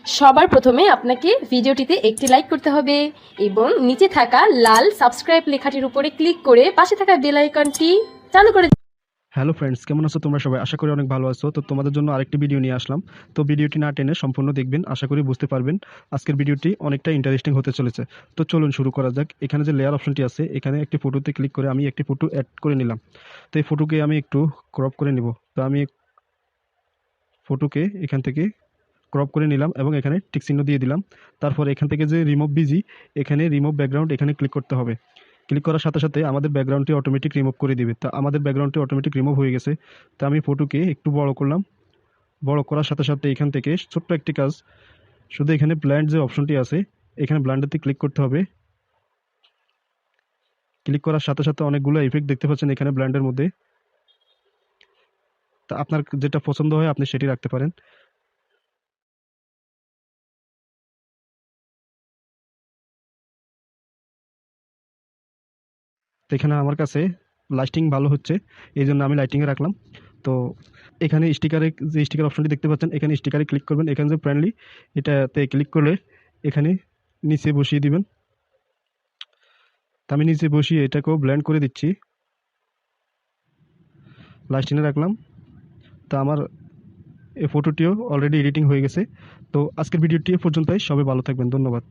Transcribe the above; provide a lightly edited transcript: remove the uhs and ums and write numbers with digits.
সবার প্রথমে আপনাকে ভিডিওটিতে একটি লাইক করতে হবে এবং নিচে থাকা লাল সাবস্ক্রাইব লেখাটির উপরে ক্লিক করে পাশে থাকা বেল আইকনটি চালু করে। হ্যালো ফ্রেন্ডস, কেমন আছো তোমরা সবাই? আশা করি অনেক ভালো আছো। তো তোমাদের জন্য আরেকটি ভিডিও নিয়ে আসলাম। তো ভিডিওটি না টেনে সম্পূর্ণ দেখবেন, আশা করি বুঝতে পারবেন। আজকের ভিডিওটি অনেকটা ইন্টারেস্টিং হতে চলেছে। তো চলুন শুরু করা যাক। এখানে যে লেয়ার অপশনটি আছে, এখানে একটি ফটোতে ক্লিক করে আমি একটি ফটো অ্যাড করে নিলাম। তো এই ফটোকে আমি একটু ক্রপ করে নিব। তো আমি ফটোকে এখান থেকে ক্রপ করে নিলাম এবং এখানে টিক চিহ্ন দিয়ে দিলাম। তারপর এখান থেকে যে রিমুভ বিজি, এখানে রিমুভ ব্যাকগ্রাউন্ড এখানে ক্লিক করতে হবে। ক্লিক করার সাথে সাথে আমাদের ব্যাকগ্রাউন্ডটি অটোমেটিক রিমুভ করে দিবে। তা আমাদের ব্যাকগ্রাউন্ডটি অটোমেটিক রিমুভ হয়ে গেছে। তো আমি ফটোকে একটু বড় করলাম। বড় করার সাথে সাথে এখান থেকে ছোট্ট একটি কাজ, শুধু এখানে ব্ল্যান্ড যে অপশনটি আছে, এখানে ব্ল্যান্ডারতে ক্লিক করতে হবে। ক্লিক করার সাথে সাথে অনেকগুলো ইফেক্ট দেখতে পাচ্ছেন এখানে ব্ল্যান্ডের মধ্যে। তা আপনার যেটা পছন্দ হয় আপনি সেটি রাখতে পারেন। তো এখানে আমার কাছে লাইটিং ভালো হচ্ছে, এই জন্য আমি লাইটিংয়ে রাখলাম। তো এখানে স্টিকারে যে স্টিকার অপশনটি দেখতে পাচ্ছেন, এখানে স্টিকারে ক্লিক করবেন। এখানে যে ফ্রেন্ডলি, এটাতে ক্লিক করলে এখানে নিচে বসিয়ে দিবেন। তো আমি নিচে বসিয়ে এটাকেও ব্লেন্ড করে দিচ্ছি, লাইটিংয়ে রাখলাম। তো আমার এই ফটোটিও অলরেডি এডিটিং হয়ে গেছে। তো আজকের ভিডিওটি এ পর্যন্তই। সবাই ভালো থাকবেন, ধন্যবাদ।